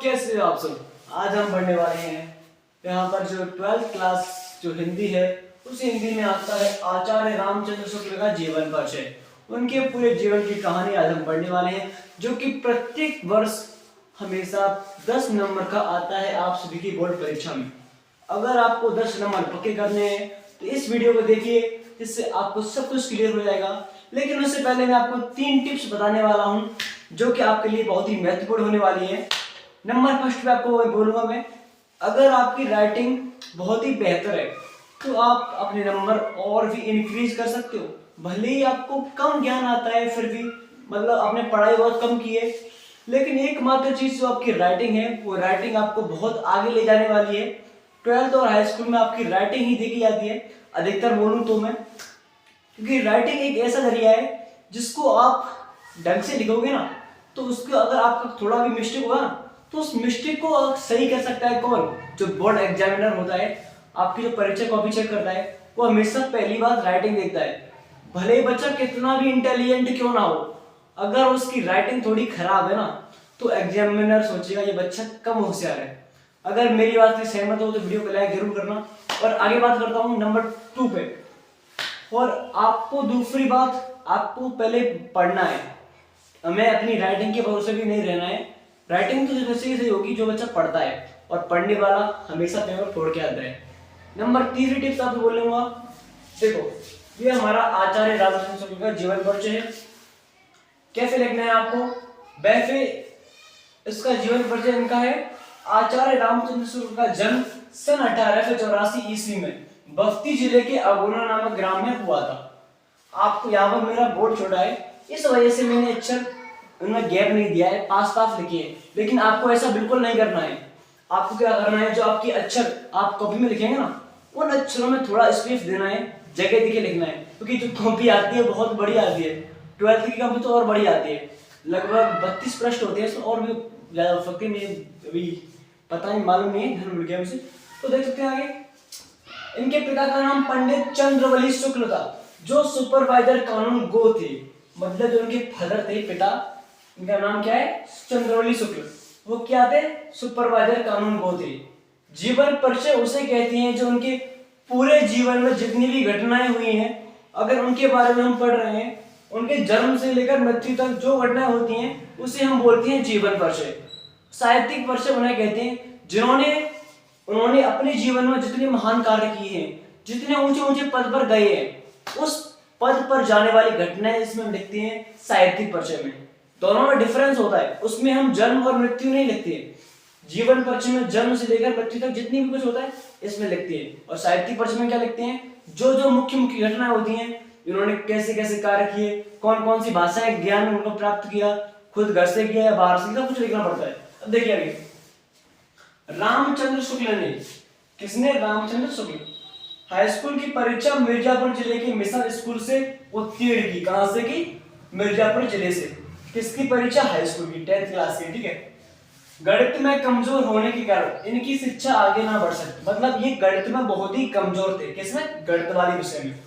कैसे हो आप सब। आज हम पढ़ने वाले हैं यहाँ पर जो 12th क्लास जो हिंदी है उस हिंदी में आता है आचार्य रामचंद्र शुक्ल का जीवन परिचय। उनके पूरे जीवन की कहानी आज हम पढ़ने वाले हैं, जो कि प्रत्येक वर्ष हमेशा 10 नंबर का आता है आप सभी की बोर्ड परीक्षा में। अगर आपको 10 नंबर पक्के करने हैं तो इस वीडियो को देखिए, जिससे आपको सब कुछ क्लियर हो जाएगा। लेकिन उससे पहले मैं आपको 3 टिप्स बताने वाला हूँ जो कि आपके लिए बहुत ही महत्वपूर्ण होने वाली है। नंबर फर्स्ट पे आपको बोलूँगा मैं, अगर आपकी राइटिंग बहुत ही बेहतर है तो आप अपने नंबर और भी इंक्रीज कर सकते हो। भले ही आपको कम ज्ञान आता है, फिर भी मतलब आपने पढ़ाई बहुत कम की है, लेकिन एकमात्र चीज़ जो आपकी राइटिंग है वो राइटिंग आपको बहुत आगे ले जाने वाली है। 12th और हाई स्कूल में आपकी राइटिंग ही देखी जाती है अधिकतर बोलूँ तो मैं, क्योंकि राइटिंग एक ऐसा जरिया है जिसको आप ढंग से लिखोगे ना तो उसको अगर आपका थोड़ा भी मिस्टेक होगा ना तो उस मिस्टेक को सही कर सकता है कौन? जो बोर्ड एग्जामिनर होता है, आपकी जो परीक्षा कॉपी चेक करता है, वो हमेशा पहली बार राइटिंग देखता है। भले ही बच्चा कितना भी इंटेलिजेंट क्यों ना हो, अगर उसकी राइटिंग थोड़ी खराब है ना तो एग्जामिनर सोचेगा ये बच्चा कम होशियार है। अगर मेरी बात से सहमत हो तो वीडियो को लाइक जरूर करना। और आगे बात करता हूँ नंबर 2 पे। और आपको दूसरी बात, आपको पहले पढ़ना है, हमें अपनी राइटिंग के भरोसे भी नहीं रहना है। राइटिंग तो वैसे ही सही होगी जो बच्चा पढ़ता है, और पढ़ने वाला हमेशा पेपर फोड़ के आता है। नंबर 3 टिप्स आपको बोलूंगा, देखो ये हमारा आचार्य रामचंद्र शुक्ल का जीवन परिचय है। कैसे लिखना है आपको? वैसे इसका जीवन परिचय इनका है, आचार्य रामचंद्र शुक्ल का जन्म सन 1884 ईस्वी में बस्ती जिले के अगोना नामक ग्राम में हुआ था। आपको यहाँ पर मेरा बोर्ड छोटा है, इस वजह से मैंने अक्षर उनमें गैप नहीं दिया है, पास पास लिखे हैं। लेकिन आपको ऐसा बिल्कुल नहीं करना है। आपको क्या करना है, जो आपके अक्षर आप कॉपी में लिखेंगे ना उन अक्षरों में थोड़ा स्पेस देना है, जगह देके लिखना है। क्योंकि जो कॉपी आती है बहुत बड़ी आती है, 12th की कॉपी तो और बड़ी आती है, लगभग 32 पृष्ठ होते हैं, और भी ज्यादा हो सकते हैं, अभी पता नहीं, मालूम नहीं है, ध्यान भूल गया मुझे। तो देख सकते हैं आगे, इनके पिता का नाम पंडित चंद्रवली शुक्ल था, जो सुपरवाइजर कानून गो थे। मतलब जो उनके फादर थे, पिता, इनका नाम क्या है? चंद्रवली शुक्ल। वो क्या थे? सुपरवाइजर कानून गो थे। जीवन परिचय उसे कहते हैं जो उनके पूरे जीवन में जितनी भी घटनाएं हुई हैं, अगर उनके बारे में हम पढ़ रहे हैं, उनके जन्म से लेकर मृत्यु तक जो घटनाएं होती हैं उसे हम बोलते हैं जीवन परिचय। साहित्यिक परिचय उन्हें कहते हैं उन्होंने अपने जीवन में जितने महान कार्य किए हैं, जितने ऊंचे ऊंचे पद पर गए हैं, उस पद पर जाने वाली घटनाएं इसमें हम लिखते हैं साहित्यिक परिचय में। दोनों में डिफरेंस होता है, उसमें हम जन्म और मृत्यु नहीं लिखते हैं। जीवन परिचय में जन्म से लेकर मृत्यु तक जितनी भी कुछ होता है इसमें लिखते हैं, और साहित्यिक परिचय में क्या लिखते हैं? जो जो मुख्य मुख्य घटनाएं होती हैं, इन्होंने कैसे कैसे कार्य किए, कौन कौन सी भाषाएं ज्ञान उनको प्राप्त किया, खुद घर से किया या बाहर से, सब कुछ लिखना पड़ता है। अब देखिए आगे, रामचंद्र शुक्ल ने, किसने? रामचंद्र शुक्ल हाई स्कूल की परीक्षा मिर्जापुर जिले के मिशन स्कूल से उत्तीर्ण की। कहां से की? मिर्जापुर जिले से। किसकी परीक्षा? हाई स्कूल की, 10th क्लास की, ठीक है। गणित में कमजोर होने के कारण इनकी शिक्षा आगे ना बढ़ सकती, मतलब ये गणित में बहुत ही कमजोर थे। किसमें? गणित वाले विषय में।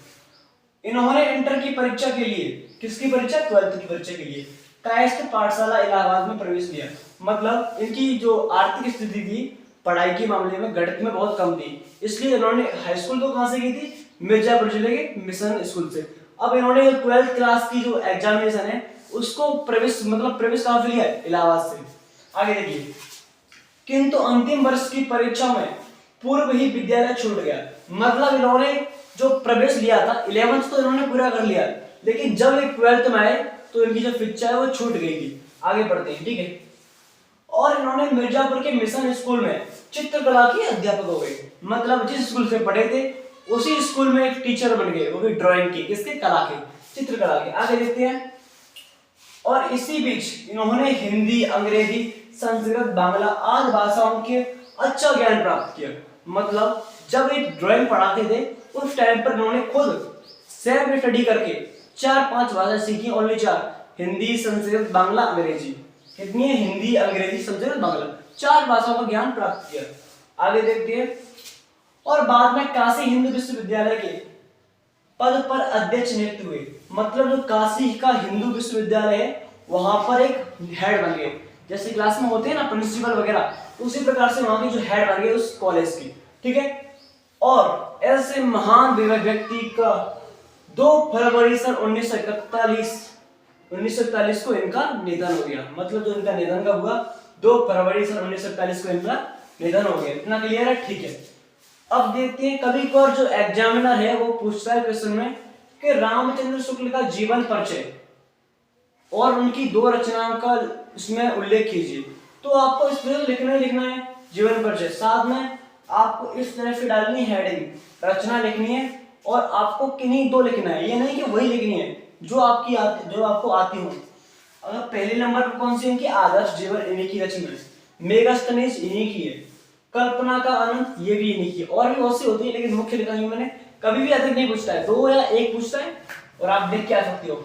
इन्होंने इंटर की परीक्षा के लिए, किसकी परीक्षा? 12th की परीक्षा के लिए कायस्थ पाठशाला इलाहाबाद में प्रवेश लिया। मतलब इनकी जो आर्थिक स्थिति थी पढ़ाई के मामले में गणित में बहुत कम थी, इसलिए इन्होंने हाई स्कूल तो कहां से की थी? मिर्जापुर जिले के मिशन स्कूल से। अब इन्होंने 12th क्लास की जो एग्जामिनेशन है उसको प्रवेश कहां से लिया? इलाहाबाद से। आगे देखिए, किंतु अंतिम वर्ष की परीक्षा में पूर्व ही विद्यालय छूट गया। मतलब इन्होंने जो प्रवेश लिया था 11th तो इन्होंने पूरा कर लिया, लेकिन जब ये 12th में आए तो इनकी जो शिक्षा है वो छूट गई थी। आगे बढ़ते हैं, ठीक है। और इन्होंने मिर्जापुर के मिशन स्कूल में चित्रकला के अध्यापक हो गए। मतलब जिस स्कूल से पढ़े थे उसी स्कूल में एक टीचर बन गए, वो भी ड्राइंग की, किसके? कला के, चित्रकला के। आगे देखते हैं। और इसी बीच इन्होंने हिंदी, अंग्रेजी, संस्कृत, बांग्ला आदि भाषाओं के अच्छा ज्ञान प्राप्त किया। मतलब जब एक ड्राइंग पढ़ाते थे उस टाइम पर इन्होंने खुद सेल्फ स्टडी करके 4-5 भाषा सीखी, ओनली 4, हिंदी, संस्कृत, बांग्ला, अंग्रेजी। कितनी है? हिंदी, अंग्रेजी, संस्कृत, बांग्ला, 4 भाषाओं का ज्ञान प्राप्त किया। आगे देखते हैं। और बाद में काशी हिंदू विश्वविद्यालय के पद पर अध्यक्ष नियुक्त हुए। मतलब जो काशी का हिंदू विश्वविद्यालय है वहां पर एक हेड बन गए। जैसे क्लास में होते हैं ना प्रिंसिपल वगैरह, उसी प्रकार से वहां की जो हेड बन गई उस कॉलेज की, ठीक है। और ऐसे महान व्यक्ति का 2 फरवरी सन 1941 को इनका निधन हो गया। मतलब जो इनका निधन कब हुआ, 2 फरवरी सन 1941 को इनका निधन हो गया। इतना क्लियर है, ठीक है। अब देखते हैं कभी कभार जो एग्जामिनर है वो पूछता है क्वेश्चन में कि रामचंद्र शुक्ल का जीवन परिचय और उनकी 2 रचनाओं का इसमें उल्लेख कीजिए। तो आपको इस तरह लिखना ही लिखना है जीवन परिचय, साथ में आपको इस तरह से डालनी है हेडिंग, रचना लिखनी है और आपको किन्हीं 2 लिखना है, ये नहीं कि वही लिखनी है जो आपको आती हो। अगर पहले नंबर पर कौन सी इनकी आदर्श जीवन इन्हीं की रचना है, मेगास्थनीज इन्हीं की है, कल्पना का अनंत ये भी इन्हीं की है, और भी बहुत सी होती है लेकिन मुख्य लिखा है मैंने। कभी भी अधिक नहीं पूछता है, 2 या 1 पूछता है और आप देख के आ सकते हो।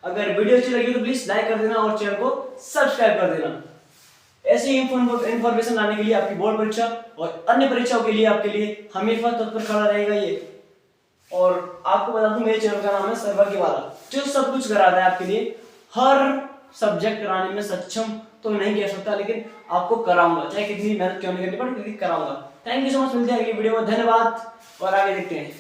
अगर वीडियो अच्छी लगी तो प्लीज लाइक कर देना और चैनल को सब्सक्राइब कर देना। ऐसी इंफॉर्मेशन लाने के लिए आपकी बोर्ड परीक्षा और अन्य परीक्षाओं के लिए आपके लिए हमेशा तत्पर खड़ा रहेगा ये। और आपको बता दूं मेरे चैनल का नाम है सर्वर के वाला, जो सब कुछ कराता है आपके लिए। हर सब्जेक्ट कराने में सक्षम तो नहीं कह सकता, लेकिन आपको कराऊंगा, चाहे कितनी मेहनत क्यों नहीं करनी पड़े, लेकिन कराऊंगा। थैंक यू सो मच, मिलते हैं अगली वीडियो में, धन्यवाद और आगे देखते हैं।